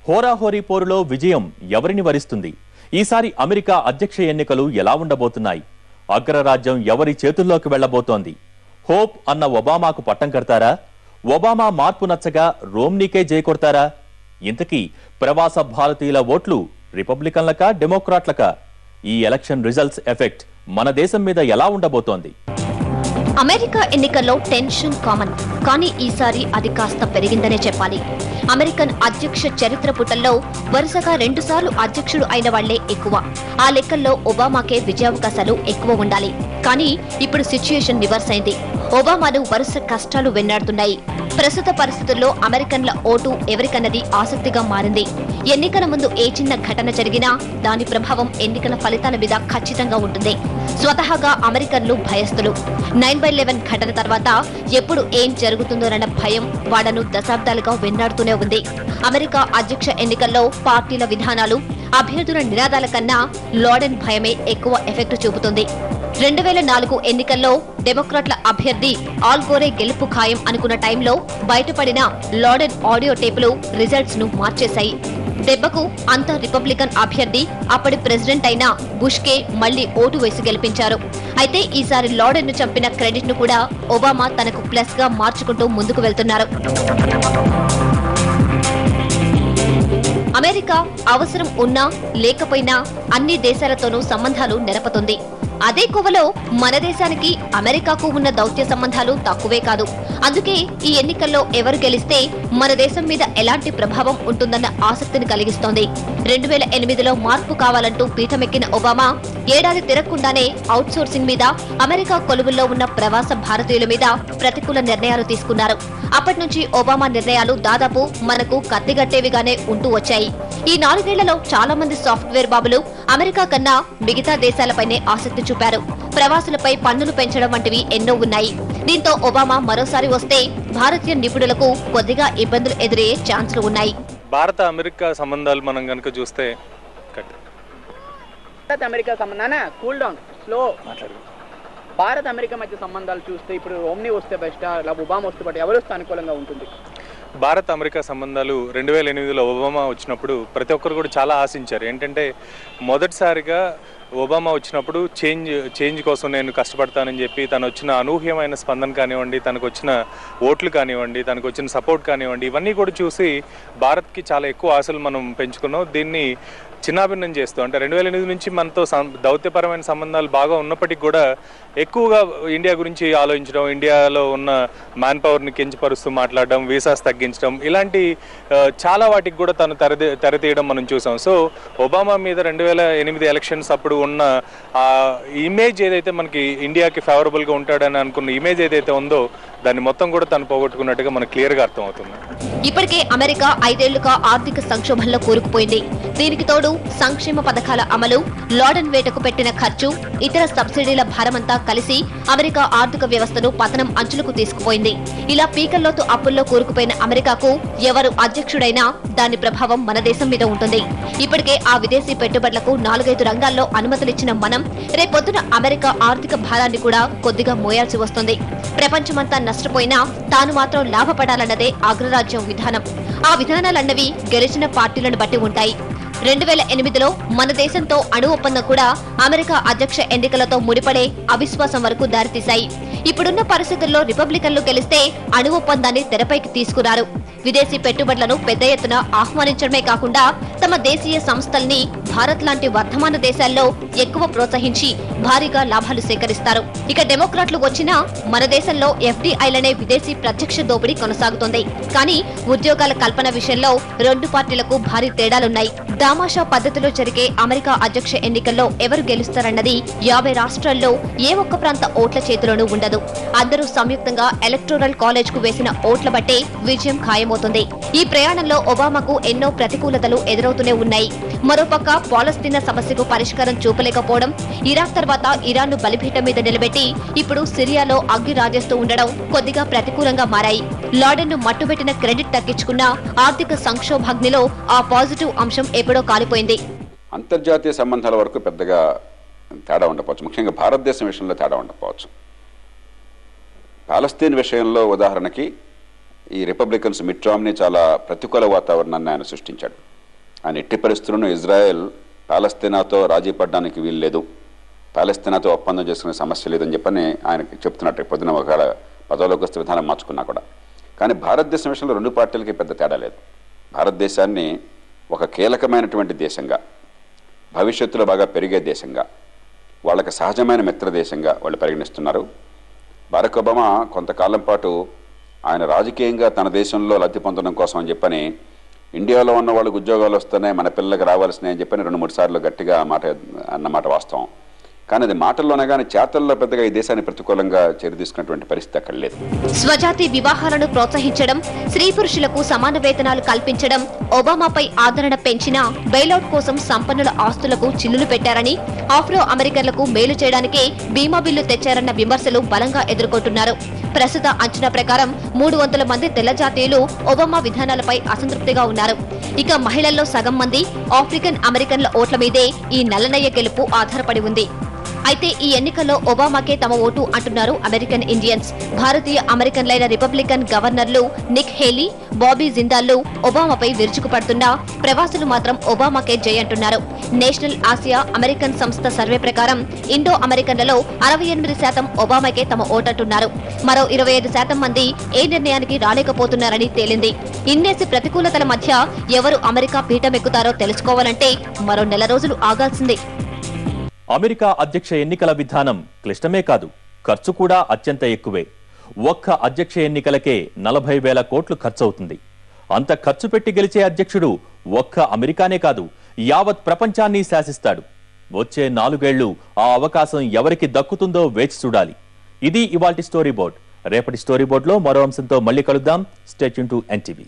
హోరాహోరీ పోరులో విజయం ఎవరిని వరిస్తుంది? ఈసారి అమెరికా అధ్యక్ష ఎన్నికలు ఎలా ఉండబోతున్నాయి? అగ్రరాజ్యం ఎవరి చేతుల్లోకి వెళ్లబోతోంది? హోప్ అన్న ఒబామాకు పట్టం కడతారా? ఒబామా మార్పు నచ్చగా రోమ్నీకే జయకొడతారా? ఇంతకీ ప్రవాస భారతీయుల ఓట్లు రిపబ్లికన్లకా డెమోక్రాట్లకా? ఈ ఎలక్షన్ రిజల్ట్స్ ఎఫెక్ట్ మన దేశం మీద ఎలా ఉండబోతోంది? అమెరికా ఎన్నికల్లో టెన్షన్ కామన్, కానీ ఈసారి అది కాస్త పెరిగిందనే చెప్పాలి. అమెరికన్ అధ్యక్ష చరిత్ర పుటల్లో వరుసగా 2 సార్లు అధ్యక్షుడు అయిన వాళ్లే ఎక్కువ. ఆ లెక్కల్లో ఒబామాకే విజయావకాశాలు ఎక్కువ ఉండాలి. కానీ ఇప్పుడు సిచ్యుయేషన్ రివర్స్ అయింది. ఒబామాను వరుస కష్టాలు వెన్నాడుతున్నాయి. ప్రస్తుత పరిస్థితుల్లో అమెరికన్ల ఓటు ఎవరికన్నది ఆసక్తిగా మారింది. ఎన్నికల ముందు ఏ చిన్న ఘటన జరిగినా దాని ప్రభావం ఎన్నికల ఫలితాల మీద ఖచ్చితంగా ఉంటుంది. స్వతహాగా అమెరికన్లు భయస్థులు. 9/11 ఘటన తర్వాత ఎప్పుడు ఏం జరుగుతుందోనన్న భయం వాళ్లను దశాబ్దాలుగా వెన్నాడుతూనే ఉంది. అమెరికా అధ్యక్ష ఎన్నికల్లో పార్టీల విధానాలు, అభ్యర్థుల నినాదాల కన్నా లాడెన్ భయమే ఎక్కువ ఎఫెక్ట్ చూపుతుంది. 2004 ఎన్నికల్లో డెమోక్రాట్ల అభ్యర్థి ఆల్ గోరే గెలుపు ఖాయం అనుకున్న టైంలో బయటపడిన లాడెన్ ఆడియో టేపులు రిజల్ట్స్ ను మార్చేశాయి. దెబ్బకు అంత రిపబ్లికన్ అభ్యర్థి అప్పటి ప్రెసిడెంట్ అయిన బుష్ కే మళ్లీ ఓటు వేసి గెలిపించారు. అయితే ఈసారి లాడెన్ ను చంపిన క్రెడిట్ ను కూడా ఒబామా తనకు ప్లస్ గా మార్చుకుంటూ ముందుకు వెళ్తున్నారు. అమెరికా అవసరం ఉన్నా లేకపోయినా అన్ని దేశాలతోనూ సంబంధాలు నెరపుతుంది. అదే కోవలో మన దేశానికి అమెరికాకు ఉన్న దౌత్య సంబంధాలు తక్కువే కాదు. అందుకే ఈ ఎన్నికల్లో ఎవరు గెలిస్తే మన దేశం మీద ఎలాంటి ప్రభావం ఉంటుందన్న ఆసక్తిని కలిగిస్తోంది. 2008లో మార్పు కావాలంటూ పీఠమెక్కిన ఒబామా ఏడాది తిరగకుండానే అవుట్ సోర్సింగ్ మీద, అమెరికా కొలువుల్లో ఉన్న ప్రవాస భారతీయుల మీద ప్రతికూల నిర్ణయాలు తీసుకున్నారు. అప్పటి నుంచి ఒబామా నిర్ణయాలు దాదాపు మనకు కత్తిగట్టేవిగానే ఉంటూ వచ్చాయి. ఈ 4 ఏళ్లలో చాలా మంది సాఫ్ట్వేర్ బాబులు అమెరికా కన్నా మిగతా దేశాలపైనే ఆసక్తి చూపారు. ప్రవాసులపై పన్నులు పెంచడం వంటివి ఎన్నో ఉన్నాయి. దీంతో ఒబామా మరోసారి వస్తే భారతీయ నిపుణులకు కొద్దిగా ఇబ్బందులు ఎదురయ్యే ఛాన్సులు ఉన్నాయి. భారత అమెరికా సంబంధాలు మనం కనుక చూస్తే భారత్ అమెరికా మధ్య సంబంధాలు చూస్తే ఇప్పుడు రోమ్నీ వస్తే బెస్ట్, ఒబామా వస్తే బట్ ఎవరు వస్తే అనుకూలంగా ఉంటుంది? భారత్ అమెరికా సంబంధాలు 2008లో ఒబామా వచ్చినప్పుడు ప్రతి ఒక్కరు కూడా చాలా ఆశించారు. ఏంటంటే మొదటిసారిగా ఒబామా వచ్చినప్పుడు చేంజ్ కోసం నేను కష్టపడతానని చెప్పి తను వచ్చిన అనూహ్యమైన స్పందన కానివ్వండి, తనకు వచ్చిన ఓట్లు కానివ్వండి, తనకు వచ్చిన సపోర్ట్ కానివ్వండి, ఇవన్నీ కూడా చూసి భారత్కి చాలా ఎక్కువ ఆశలు మనం పెంచుకున్నాం. దీన్ని చిన్నాభిన్నం చేస్తూ, అంటే 2008 నుంచి మనతో దౌత్యపరమైన సంబంధాలు బాగా ఉన్నప్పటికీ కూడా ఎక్కువగా ఇండియా గురించి ఆలోచించడం, ఇండియాలో ఉన్న మ్యాన్ పవర్ని కించపరుస్తూ మాట్లాడడం, వీసాస్ తగ్గించడం, ఇలాంటి చాలా వాటికి కూడా తను తెరతీయడం మనం చూసాం. సో ఒబామా మీద 2008 ఎలక్షన్స్ అప్పుడు ఉన్న ఆ ఇమేజ్ ఏదైతే మనకి ఇండియాకి ఫేవరబుల్గా ఉంటాడని అనుకున్న ఇమేజ్ ఏదైతే ఉందో దాన్ని మొత్తం కూడా తను పోగొట్టుకున్నట్టుగా మనకు క్లియర్గా అర్థమవుతుంది. ఇప్పటికే అమెరికా 5 ఏళ్లుగా ఆర్థిక సంక్షోభంలో కూరుకుపోయింది. దీనికి తోడు సంక్షేమ పథకాల అమలు, లాడెన్ వేటకు పెట్టిన ఖర్చు, ఇతర సబ్సిడీల భారమంతా కలిసి అమెరికా ఆర్థిక వ్యవస్థను పతనం అంచులకు తీసుకుపోయింది. ఇలా పీకల్లోతు అప్పుల్లో కూరుకుపోయిన అమెరికాకు ఎవరు అధ్యక్షుడైనా దాని ప్రభావం మన దేశం మీద ఉంటుంది. ఇప్పటికే ఆ విదేశీ పెట్టుబడులకు 4-5 రంగాల్లో అనుమతులిచ్చిన మనం రేపొద్దున అమెరికా ఆర్థిక భారాన్ని కూడా కొద్దిగా మోయాల్సి వస్తుంది. ప్రపంచమంతా నష్టపోయినా తాను మాత్రం లాభపడాలన్నదే అగ్రరాజ్యం విధానం. ఆ విధానాలన్నవి గెలిచిన పార్టీలను బట్టి ఉంటాయి. 2008లో మన దేశంతో అణు ఒప్పందం కూడా అమెరికా అధ్యక్ష ఎన్నికలతో ముడిపడే అవిశ్వాసం వరకు దారితీశాయి. ఇప్పుడున్న పరిస్థితుల్లో రిపబ్లికన్లు గెలిస్తే అణు ఒప్పందాన్ని తెరపైకి తీసుకురారు. విదేశీ పెట్టుబడులను పెద్ద ఎత్తున ఆహ్వానించడమే కాకుండా తమ దేశీయ సంస్థల్ని భారత్ లాంటి వర్ధమాన దేశాల్లో ఎక్కువ ప్రోత్సహించి భారీగా లాభాలు సేకరిస్తారు. ఇక డెమోక్రాట్లు వచ్చినా మన దేశంలో FDIలనే విదేశీ ప్రత్యక్ష దోపిడీ కొనసాగుతోంది. కానీ ఉద్యోగాల కల్పన విషయంలో 2 పార్టీలకు భారీ తేడాలున్నాయి. దామాషా పద్ధతిలో జరిగే అమెరికా అధ్యక్ష ఎన్నికల్లో ఎవరు గెలుస్తారన్నది 50 రాష్ట్రాల్లో ఏ ఒక్క ప్రాంత ఓట్ల చేతిలోనూ ఉండదు. అందరూ సంయుక్తంగా ఎలక్టోరల్ కాలేజ్ కు వేసిన ఓట్ల బట్టే విజయం ఖాయమవుతుంది. ఈ ప్రయాణంలో ఒబామాకు ఎన్నో ప్రతికూలతలు ఎదురవుతూనే ఉన్నాయి. మరోపక్క పాలస్తీనా సమస్యకు పరిష్కారం చూపలేకపోవడం, ఇరాక్ తర్వాత ఇరాన్ ను బలిపీఠం మీద నిలబెట్టి ఇప్పుడు సిరియాలో అగ్గి రాజేస్తూ ఉండడం కొద్దిగా ప్రతికూలంగా మారాయి. లాడెన్ ను మట్టుబెట్టిన క్రెడిట్ దక్కించుకున్న ఆర్థిక సంక్షోభాగ్నిలో ఆ పాజిటివ్ అంశం ఎప్పుడో కాలిపోయింది. అంతర్జాతీయ సంబంధాల వరకు పెద్దగా తేడా ఉండకపోవచ్చు, ముఖ్యంగా భారతదేశం విషయంలో తేడా ఉండకపోవచ్చు. పాలస్తీన్ విషయంలో ఉదాహరణకి ఈ రిపబ్లికన్స్ మిట్ రామ్నీ చాలా ప్రతికూల వాతావరణాన్ని ఆయన సృష్టించాడు. ఆయన ఎట్టి పరిస్థితులను ఇజ్రాయెల్ పాలస్తీనాతో రాజీ పడడానికి వీలు లేదు, పాలస్తీనాతో ఒప్పందం చేసుకునే సమస్య లేదని చెప్పని ఆయన చెప్తున్నట్టు పొద్దున ఒకవేళ పదవిలోకి వస్తే విధానం మార్చుకున్నా కూడా. కానీ భారతదేశం విషయంలో రెండు పార్టీలకి పెద్ద తేడా లేదు. భారతదేశాన్ని ఒక కీలకమైనటువంటి దేశంగా, భవిష్యత్తులో బాగా పెరిగే దేశంగా, వాళ్ళకి సహజమైన మిత్ర దేశంగా వాళ్ళు పరిగణిస్తున్నారు. బరాక్ ఒబామా కొంతకాలం పాటు ఆయన రాజకీయంగా తన దేశంలో లబ్ధి పొందడం కోసం అని చెప్పని ఇండియాలో ఉన్న వాళ్ళకి ఉద్యోగాలు వస్తున్నాయి, మన పిల్లలకు రావాల్సినాయి అని చెప్పని 2-3 సార్లు గట్టిగా అన్నమాట వాస్తవం. కానీ అది మాటల్లోనే కానీ చేతల్లో పెద్దగా ఈ దేశాన్ని ప్రతికూలంగా తీసుకున్నటువంటి పరిస్థితి అక్కడ లేదు. స్వజాతి వివాహాలను ప్రోత్సహించడం, స్త్రీ పురుషులకు సమాన వేతనాలు కల్పించడం, ఒబామాపై ఆదరణ పెంచినా బెయిలౌట్ కోసం సంపన్నుల ఆస్తులకు చిల్లులు పెట్టారని, ఆఫ్రో అమెరికన్లకు మేలు చేయడానికే బీమా బిల్లు తెచ్చారన్న విమర్శలు బలంగా ఎదుర్కొంటున్నారు. ప్రస్తుత అంచనా ప్రకారం 300 మంది తెల్ల జాతీయులు ఒబామా విధానాలపై అసంతృప్తిగా ఉన్నారు. ఇక మహిళల్లో సగం మంది ఆఫ్రికన్ అమెరికన్ల ఓట్ల మీదే ఈ నల్లనయ్య గెలుపు ఆధారపడి ఉంది. అయితే ఈ ఎన్నికల్లో ఒబామాకే తమ ఓటు అంటున్నారు అమెరికన్ ఇండియన్స్. భారతీయ అమెరికన్లైన రిపబ్లికన్ గవర్నర్లు నిక్ హేలీ, బాబీ జిందాల్లు ఒబామాపై విరుచుకుపడుతున్నా ప్రవాసులు మాత్రం ఒబామాకే జై అంటున్నారు. నేషనల్ ఆసియా అమెరికన్ సంస్థ సర్వే ప్రకారం ఇండో అమెరికన్లలో 68% ఒబామాకే తమ ఓటంటున్నారు. మరో 25% మంది ఏ నిర్ణయానికి రాలేకపోతున్నారని తేలింది. ఇన్నేసి ప్రతికూలతల మధ్య ఎవరు అమెరికా పీఠమెక్కుతారో తెలుసుకోవాలంటే మరో నెల రోజులు ఆగాల్సిందే. అమెరికా అధ్యక్ష ఎన్నికల విధానం క్లిష్టమే కాదు, ఖర్చు కూడా అత్యంత ఎక్కువే. ఒక్క అధ్యక్ష ఎన్నికలకే 40,000 కోట్లు ఖర్చవుతుంది. అంత ఖర్చు పెట్టి గెలిచే అధ్యక్షుడు ఒక్క అమెరికానే కాదు, యావత్ ప్రపంచాన్ని శాసిస్తాడు. వచ్చే 4 ఏళ్లు ఆ అవకాశం ఎవరికి దక్కుతుందో వేచి చూడాలి. ఇది ఇవాల్టి స్టోరీ బోర్డ్. రేపటి స్టోరీ బోర్డులో మరో అంశంతో మళ్ళీ కలుద్దాం. Stay tune to NTV.